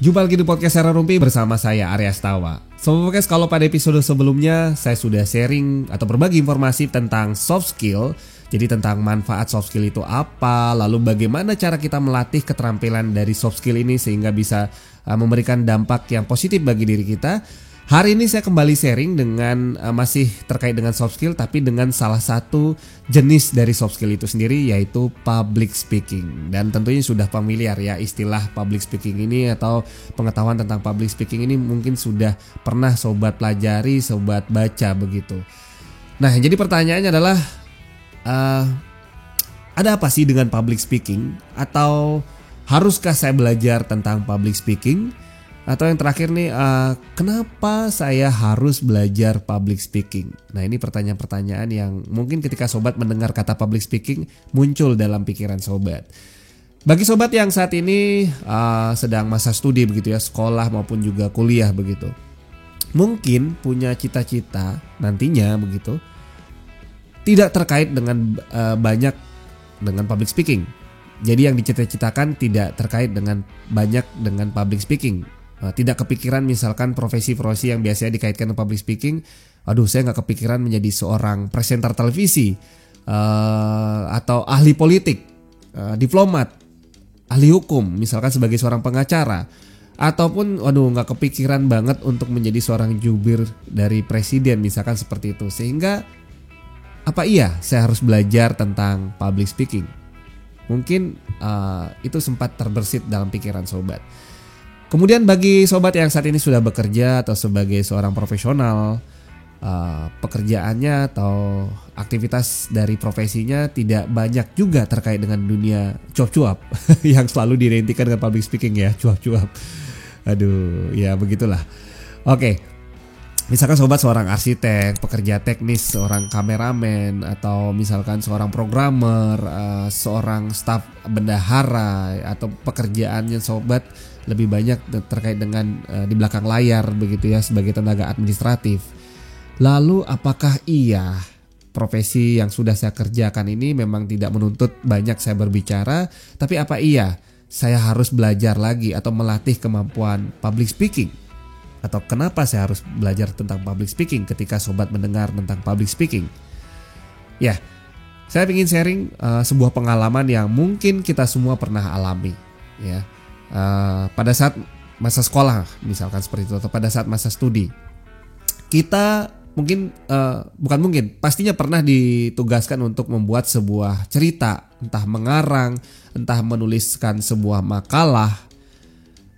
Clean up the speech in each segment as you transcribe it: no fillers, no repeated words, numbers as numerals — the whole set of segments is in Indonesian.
Jumpa lagi di podcast Era Rumpi bersama saya Arya Astawa. Sobat Podcast, kalau pada episode sebelumnya saya sudah sharing atau berbagi informasi tentang soft skill. Jadi tentang manfaat soft skill itu apa, lalu bagaimana cara kita melatih keterampilan dari soft skill ini sehingga bisa memberikan dampak yang positif bagi diri kita. Hari ini saya kembali sharing dengan masih terkait dengan soft skill, tapi dengan salah satu jenis dari soft skill itu sendiri, yaitu public speaking. Dan tentunya sudah familiar ya istilah public speaking ini, atau pengetahuan tentang public speaking ini mungkin sudah pernah sobat pelajari, sobat baca begitu. Nah, jadi pertanyaannya adalah ada apa sih dengan public speaking? Atau haruskah saya belajar tentang public speaking? Atau yang terakhir nih, kenapa saya harus belajar public speaking? Nah, ini pertanyaan-pertanyaan yang mungkin ketika sobat mendengar kata public speaking muncul dalam pikiran sobat. Bagi sobat yang saat ini sedang masa studi begitu ya, sekolah maupun juga kuliah begitu, mungkin punya cita-cita nantinya begitu, tidak terkait dengan banyak dengan public speaking. Jadi yang dicita-citakan tidak terkait dengan banyak dengan public speaking. Tidak kepikiran misalkan profesi-profesi yang biasanya dikaitkan dengan public speaking. Aduh, saya gak kepikiran menjadi seorang presenter televisi, atau ahli politik, diplomat, ahli hukum, misalkan sebagai seorang pengacara. Ataupun gak kepikiran banget untuk menjadi seorang jubir dari presiden, misalkan seperti itu. Sehingga apa iya saya harus belajar tentang public speaking? Mungkin itu sempat terbersit dalam pikiran sobat. Kemudian bagi sobat yang saat ini sudah bekerja atau sebagai seorang profesional, pekerjaannya atau aktivitas dari profesinya tidak banyak juga terkait dengan dunia cuap-cuap yang selalu diidentikan dengan public speaking ya, cuap-cuap. Aduh, ya begitulah. Oke. Misalkan sobat seorang arsitek, pekerja teknis, seorang kameramen, atau misalkan seorang programmer, seorang staf bendahara, atau pekerjaannya sobat lebih banyak terkait dengan di belakang layar begitu ya, sebagai tenaga administratif. Lalu apakah iya profesi yang sudah saya kerjakan ini memang tidak menuntut banyak saya berbicara, tapi apa iya saya harus belajar lagi atau melatih kemampuan public speaking? Atau kenapa saya harus belajar tentang public speaking ketika sobat mendengar tentang public speaking? Ya, saya ingin sharing sebuah pengalaman yang mungkin kita semua pernah alami ya. Pada saat masa sekolah misalkan seperti itu, atau pada saat masa studi, kita pastinya pernah ditugaskan untuk membuat sebuah cerita, entah mengarang, entah menuliskan sebuah makalah.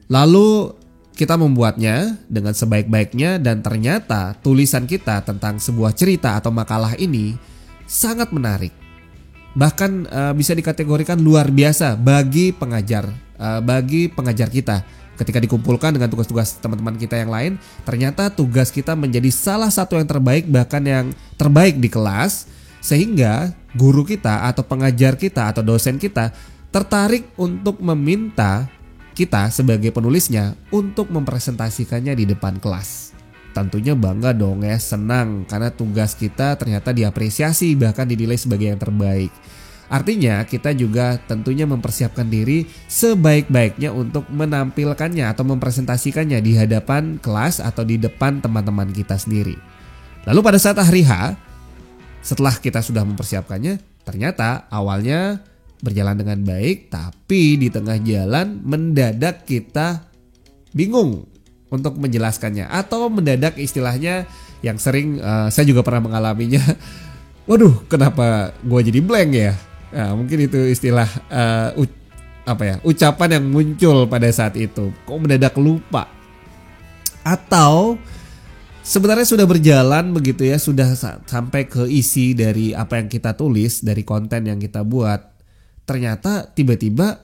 Lalu kita membuatnya dengan sebaik-baiknya, dan ternyata tulisan kita tentang sebuah cerita atau makalah ini sangat menarik. Bahkan bisa dikategorikan luar biasa bagi pengajar kita. Ketika dikumpulkan dengan tugas-tugas teman-teman kita yang lain, ternyata tugas kita menjadi salah satu yang terbaik, bahkan yang terbaik di kelas, sehingga guru kita atau pengajar kita atau dosen kita tertarik untuk meminta kita sebagai penulisnya untuk mempresentasikannya di depan kelas. Tentunya bangga dong ya, senang karena tugas kita ternyata diapresiasi, bahkan dinilai sebagai yang terbaik. Artinya kita juga tentunya mempersiapkan diri sebaik-baiknya untuk menampilkannya atau mempresentasikannya di hadapan kelas atau di depan teman-teman kita sendiri. Lalu pada saat hari H, setelah kita sudah mempersiapkannya, ternyata awalnya berjalan dengan baik, tapi di tengah jalan mendadak kita bingung untuk menjelaskannya, atau mendadak istilahnya yang sering saya juga pernah mengalaminya. Waduh, kenapa gue jadi blank ya? Nah, mungkin itu istilah ucapan yang muncul pada saat itu. Kok mendadak lupa? Atau sebenarnya sudah berjalan begitu ya, sudah sampai ke isi dari apa yang kita tulis, dari konten yang kita buat. Ternyata tiba-tiba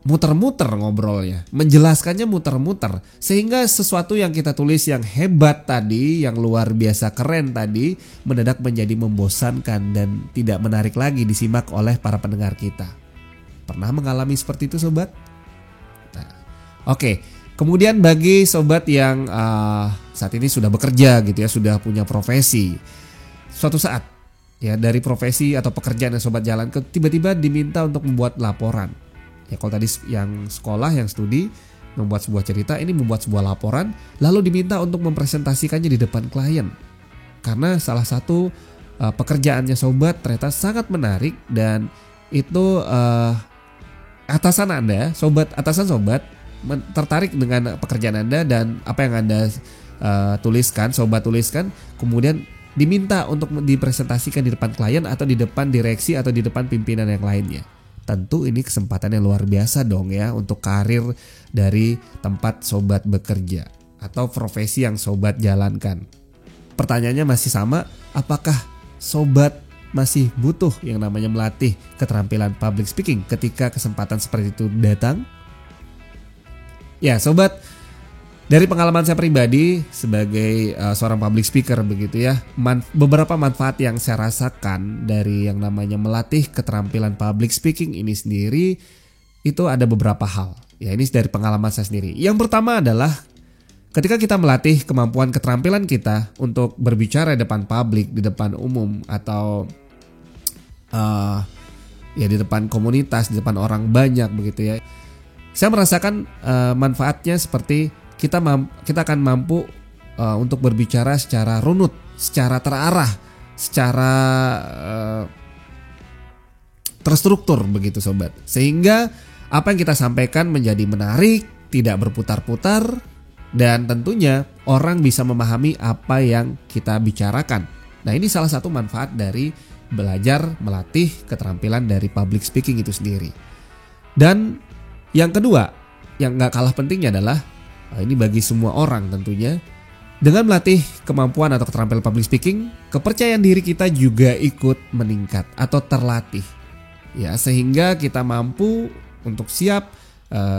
muter-muter ngobrolnya, menjelaskannya muter-muter, sehingga sesuatu yang kita tulis yang hebat tadi, yang luar biasa keren tadi, mendadak menjadi membosankan dan tidak menarik lagi disimak oleh para pendengar kita. Pernah mengalami seperti itu sobat? Nah, oke. Kemudian bagi sobat yang saat ini sudah bekerja gitu ya, sudah punya profesi, suatu saat ya dari profesi atau pekerjaan yang sobat jalan ke tiba-tiba diminta untuk membuat laporan. Ya kalau tadi yang sekolah, yang studi, membuat sebuah cerita, ini membuat sebuah laporan, lalu diminta untuk mempresentasikannya di depan klien. Karena salah satu pekerjaannya sobat ternyata sangat menarik, dan itu atasan Anda, atasan sobat tertarik dengan pekerjaan Anda dan apa yang Anda sobat tuliskan, kemudian diminta untuk dipresentasikan di depan klien atau di depan direksi atau di depan pimpinan yang lainnya. Tentu ini kesempatan yang luar biasa dong ya untuk karir dari tempat sobat bekerja atau profesi yang sobat jalankan. Pertanyaannya masih sama, apakah sobat masih butuh yang namanya melatih keterampilan public speaking ketika kesempatan seperti itu datang? Ya sobat, dari pengalaman saya pribadi sebagai seorang public speaker begitu ya, beberapa manfaat yang saya rasakan dari yang namanya melatih keterampilan public speaking ini sendiri itu ada beberapa hal. Ya ini dari pengalaman saya sendiri. Yang pertama adalah ketika kita melatih kemampuan keterampilan kita untuk berbicara di depan publik, di depan umum atau ya di depan komunitas, di depan orang banyak begitu ya. Saya merasakan manfaatnya seperti kita akan mampu untuk berbicara secara runut, secara terarah, secara terstruktur begitu sobat. Sehingga apa yang kita sampaikan menjadi menarik, tidak berputar-putar, dan tentunya orang bisa memahami apa yang kita bicarakan. Nah ini salah satu manfaat dari belajar melatih keterampilan dari public speaking itu sendiri. Dan yang kedua, yang gak kalah pentingnya adalah ini bagi semua orang tentunya, dengan melatih kemampuan atau keterampilan public speaking, kepercayaan diri kita juga ikut meningkat atau terlatih. Ya, sehingga kita mampu untuk siap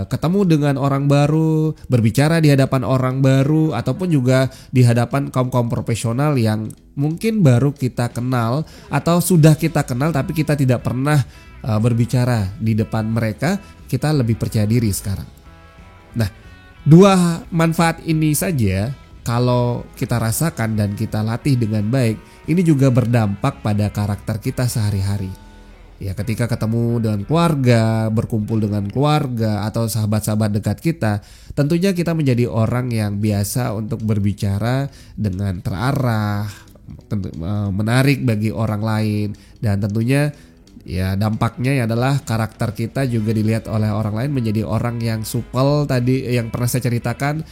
ketemu dengan orang baru, berbicara di hadapan orang baru, ataupun juga di hadapan kaum-kaum profesional yang mungkin baru kita kenal atau sudah kita kenal tapi kita tidak pernah berbicara di depan mereka, kita lebih percaya diri sekarang. Nah, dua manfaat ini saja kalau kita rasakan dan kita latih dengan baik, ini juga berdampak pada karakter kita sehari-hari. Ya, ketika ketemu dengan keluarga, berkumpul dengan keluarga atau sahabat-sahabat dekat kita, tentunya kita menjadi orang yang biasa untuk berbicara dengan terarah, menarik bagi orang lain, dan tentunya ya dampaknya adalah karakter kita juga dilihat oleh orang lain menjadi orang yang supel tadi yang pernah saya ceritakan.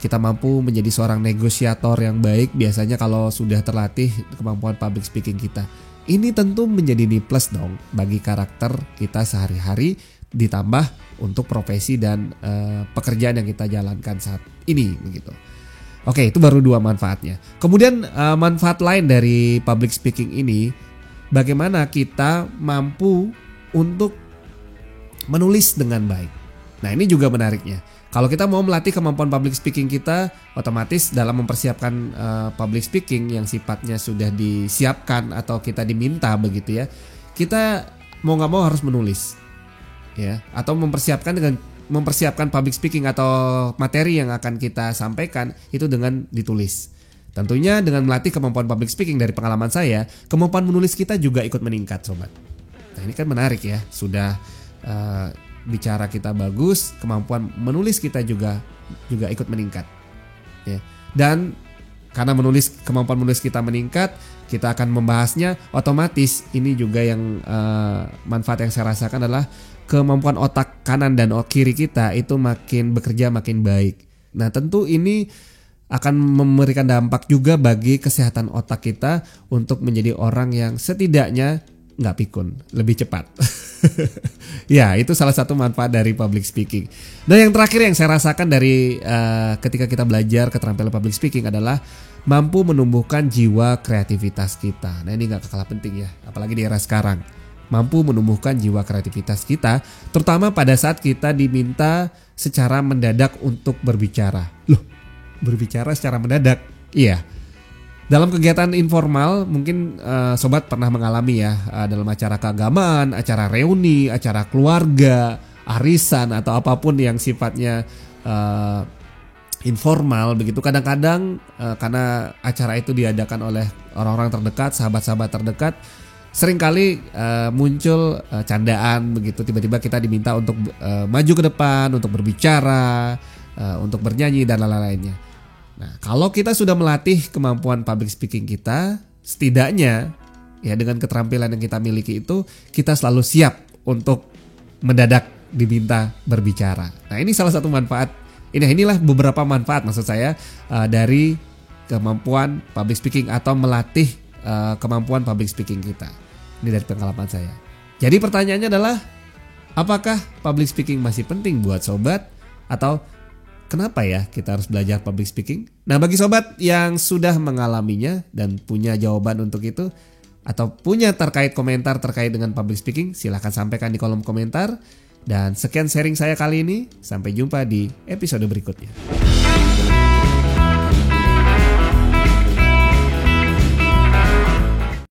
Kita mampu menjadi seorang negosiator yang baik biasanya kalau sudah terlatih kemampuan public speaking kita. Ini tentu menjadi plus dong bagi karakter kita sehari-hari, ditambah untuk profesi dan pekerjaan yang kita jalankan saat ini begitu. Oke, itu baru dua manfaatnya. Kemudian manfaat lain dari public speaking ini, bagaimana kita mampu untuk menulis dengan baik. Nah ini juga menariknya. Kalau kita mau melatih kemampuan public speaking kita, otomatis dalam mempersiapkan public speaking yang sifatnya sudah disiapkan atau kita diminta begitu ya, kita mau nggak mau harus menulis, ya, atau mempersiapkan public speaking atau materi yang akan kita sampaikan itu dengan ditulis. Tentunya dengan melatih kemampuan public speaking dari pengalaman saya, kemampuan menulis kita juga ikut meningkat sobat. Nah ini kan menarik ya, sudah bicara kita bagus, kemampuan menulis kita juga ikut meningkat. Ya. Dan karena kemampuan menulis kita meningkat, kita akan membahasnya otomatis. Ini juga yang manfaat yang saya rasakan adalah kemampuan otak kanan dan kiri kita itu makin bekerja makin baik. Nah tentu ini akan memberikan dampak juga bagi kesehatan otak kita untuk menjadi orang yang setidaknya nggak pikun, lebih cepat. Ya, itu salah satu manfaat dari public speaking. Dan yang terakhir yang saya rasakan dari ketika kita belajar keterampilan public speaking adalah mampu menumbuhkan jiwa kreativitas kita. Nah ini gak kalah penting ya, apalagi di era sekarang. Mampu menumbuhkan jiwa kreativitas kita, terutama pada saat kita diminta secara mendadak untuk berbicara. Loh, berbicara secara mendadak? Iya. Dalam kegiatan informal mungkin sobat pernah mengalami ya, dalam acara keagamaan, acara reuni, acara keluarga, arisan atau apapun yang sifatnya informal begitu. Kadang-kadang karena acara itu diadakan oleh orang-orang terdekat, sahabat-sahabat terdekat, seringkali muncul candaan begitu, tiba-tiba kita diminta untuk maju ke depan, untuk berbicara, untuk bernyanyi dan lain-lainnya. Nah, kalau kita sudah melatih kemampuan public speaking kita, setidaknya ya dengan keterampilan yang kita miliki itu, kita selalu siap untuk mendadak diminta berbicara. Nah, ini salah satu manfaat. Inilah beberapa manfaat maksud saya dari kemampuan public speaking atau melatih kemampuan public speaking kita. Ini dari pengalaman saya. Jadi pertanyaannya adalah, apakah public speaking masih penting buat sobat? Atau kenapa ya kita harus belajar public speaking? Nah, bagi sobat yang sudah mengalaminya dan punya jawaban untuk itu, atau punya komentar terkait dengan public speaking, silahkan sampaikan di kolom komentar. Dan sekian sharing saya kali ini. Sampai jumpa di episode berikutnya.